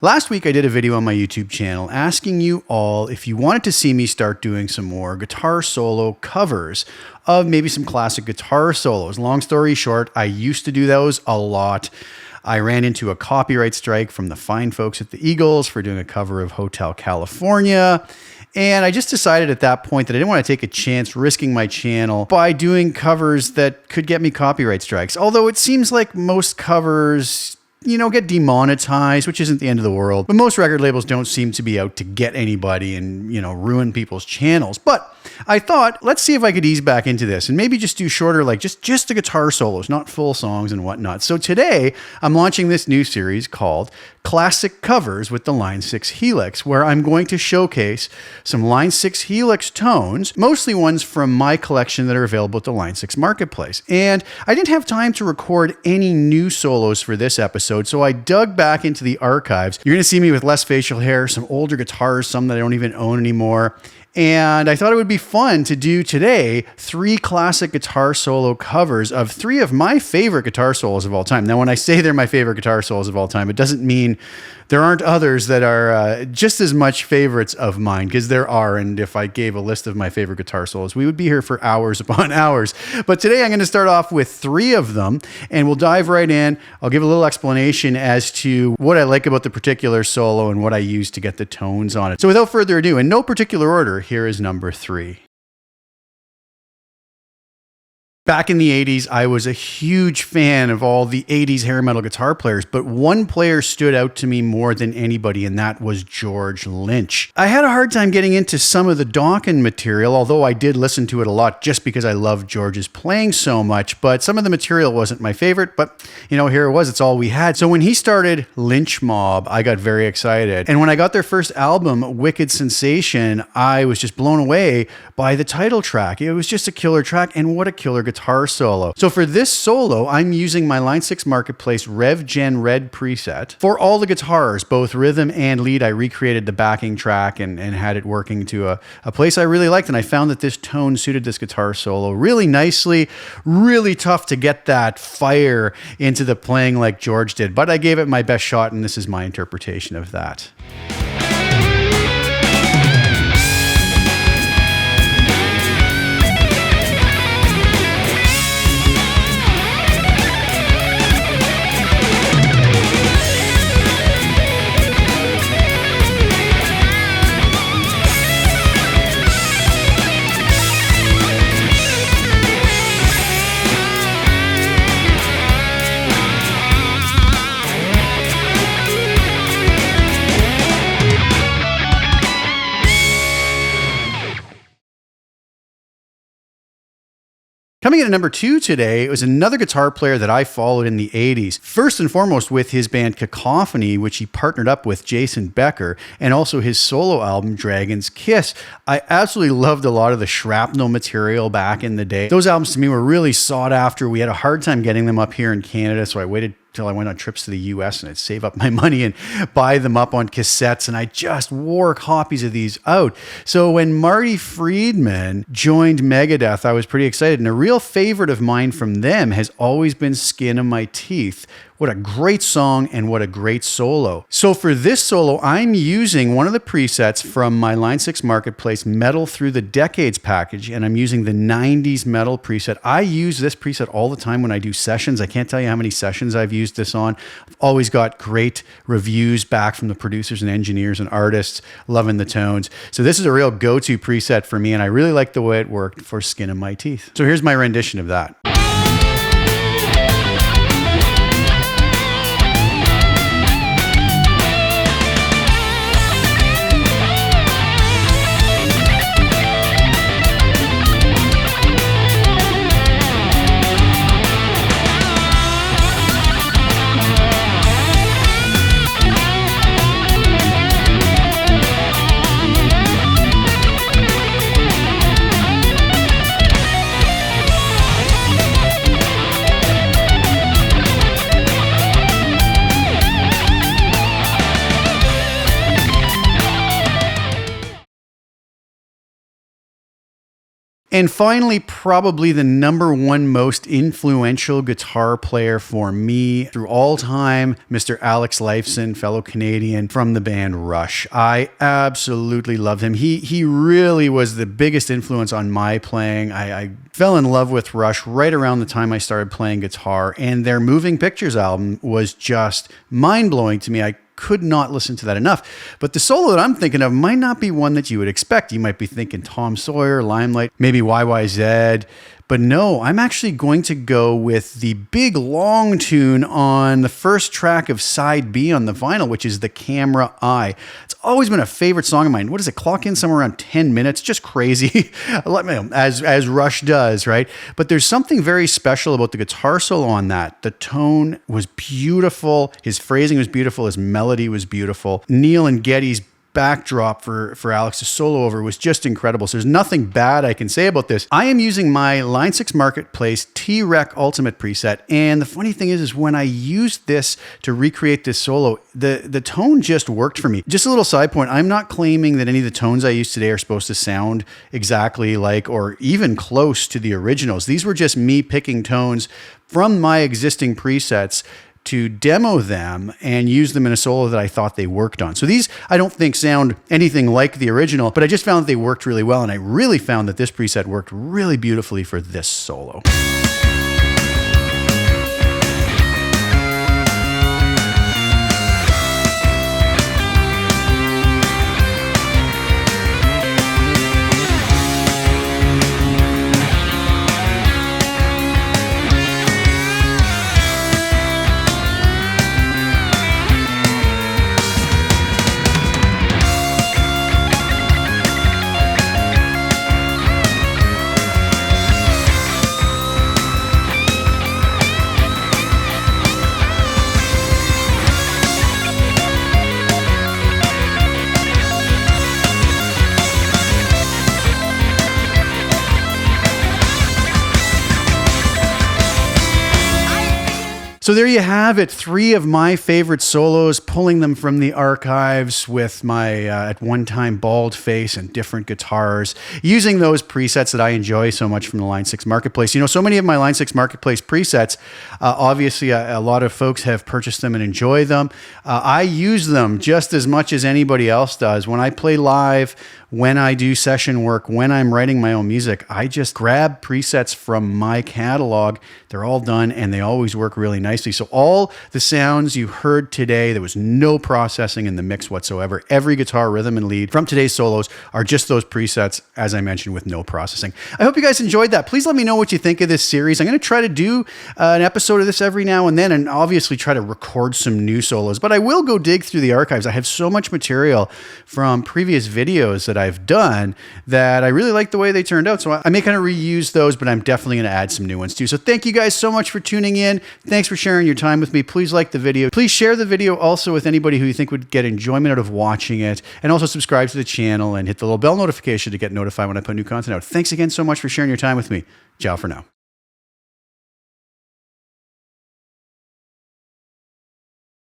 Last week I did a video on my YouTube channel asking you all if you wanted to see me start doing some more guitar solo covers of maybe some classic guitar solos. Long story short, I used to do those a lot. I ran into a copyright strike from the fine folks at the Eagles for doing a cover of Hotel California. And I just decided at that point that I didn't want to take a chance risking my channel by doing covers that could get me copyright strikes. Although it seems like most covers, get demonetized, which isn't the end of the world. But most record labels don't seem to be out to get anybody and, ruin people's channels. But I thought, let's see if I could ease back into this and maybe just do shorter, like just the guitar solos, not full songs and whatnot. So today I'm launching this new series called Classic Covers with the Line 6 Helix, where I'm going to showcase some Line 6 Helix tones, mostly ones from my collection that are available at the Line 6 Marketplace. And I didn't have time to record any new solos for this episode, so I dug back into the archives. You're going to see me with less facial hair, some older guitars, some that I don't even own anymore. And I thought it would be fun to do today 3 classic guitar solo covers of 3 of my favorite guitar solos of all time. Now, when I say they're my favorite guitar solos of all time, it doesn't mean there aren't others that are just as much favorites of mine, because there are. And if I gave a list of my favorite guitar solos, we would be here for hours upon hours. But today I'm going to start off with 3 of them, and we'll dive right in. I'll give a little explanation as to what I like about the particular solo and what I use to get the tones on it. So without further ado, in no particular order, here is number 3. Back in the 80s, I was a huge fan of all the 80s hair metal guitar players, but one player stood out to me more than anybody, and that was George Lynch. I had a hard time getting into some of the Dawkins material, although I did listen to it a lot just because I loved George's playing so much, but some of the material wasn't my favorite, but here it was, it's all we had. So when he started Lynch Mob, I got very excited. And when I got their first album, Wicked Sensation, I was just blown away by the title track. It was just a killer track, and what a killer guitar solo. So for this solo, I'm using my Line 6 Marketplace Rev Gen Red preset. For all the guitars, both rhythm and lead, I recreated the backing track and had it working to a place I really liked, and I found that this tone suited this guitar solo really nicely. Really tough to get that fire into the playing like George did, but I gave it my best shot, and this is my interpretation of that. Coming in at number 2 today, it was another guitar player that I followed in the 80s. First and foremost with his band Cacophony, which he partnered up with Jason Becker, and also his solo album, Dragon's Kiss. I absolutely loved a lot of the Shrapnel material back in the day. Those albums to me were really sought after. We had a hard time getting them up here in Canada, so I waited till I went on trips to the US and I'd save up my money and buy them up on cassettes, and I just wore copies of these out. So when Marty Friedman joined Megadeth, I was pretty excited, and a real favorite of mine from them has always been Skin of My Teeth. What a great song and what a great solo. So for this solo, I'm using one of the presets from my Line 6 Marketplace Metal Through the Decades package, and I'm using the 90s metal preset. I use this preset all the time when I do sessions. I can't tell you how many sessions I've used this on. I've always got great reviews back from the producers and engineers and artists, loving the tones. So this is a real go-to preset for me, and I really like the way it worked for Skin of My Teeth. So here's my rendition of that. And finally, probably the number one most influential guitar player for me through all time, Mr. Alex Lifeson, fellow Canadian from the band Rush. I absolutely love him. He really was the biggest influence on my playing. I fell in love with Rush right around the time I started playing guitar, and their Moving Pictures album was just mind-blowing to me. I could not listen to that enough. But the solo that I'm thinking of might not be one that you would expect. You might be thinking Tom Sawyer, Limelight, maybe YYZ. But no, I'm actually going to go with the big long tune on the first track of side B on the vinyl, which is The Camera Eye. It's always been a favorite song of mine. What does it clock in somewhere around 10 minutes? Just crazy, as Rush does, right? But there's something very special about the guitar solo on that. The tone was beautiful. His phrasing was beautiful. His melody was beautiful. Neil and Geddy's backdrop for Alex to solo over was just incredible. So there's nothing bad I can say about this. I am using my Line 6 Marketplace T-Rec Ultimate preset. And the funny thing is when I used this to recreate this solo, the tone just worked for me. Just a little side point. I'm not claiming that any of the tones I use today are supposed to sound exactly like or even close to the originals. These were just me picking tones from my existing presets to demo them and use them in a solo that I thought they worked on. So these, I don't think sound anything like the original, but I just found that they worked really well. And I really found that this preset worked really beautifully for this solo. So there you have it, 3 of my favorite solos, pulling them from the archives with my at one time bald face and different guitars, using those presets that I enjoy so much from the Line 6 Marketplace. You know, so many of my Line 6 Marketplace presets, obviously a lot of folks have purchased them and enjoy them. I use them just as much as anybody else does. When I play live, when I do session work, when I'm writing my own music, I just grab presets from my catalog. They're all done and they always work really nicely. So all the sounds you heard today, there was no processing in the mix whatsoever. Every guitar rhythm and lead from today's solos are just those presets, as I mentioned, with no processing. I hope you guys enjoyed that. Please let me know what you think of this series. I'm going to try to do an episode of this every now and then, and obviously try to record some new solos, but I will go dig through the archives. I have so much material from previous videos that I've done that I really like the way they turned out. So I may kind of reuse those, but I'm definitely going to add some new ones too. So thank you guys so much for tuning in. Thanks for sharing your time with me. Please like the video. Please share the video also with anybody who you think would get enjoyment out of watching it. And also subscribe to the channel and hit the little bell notification to get notified when I put new content out. Thanks again so much for sharing your time with me. Ciao for now.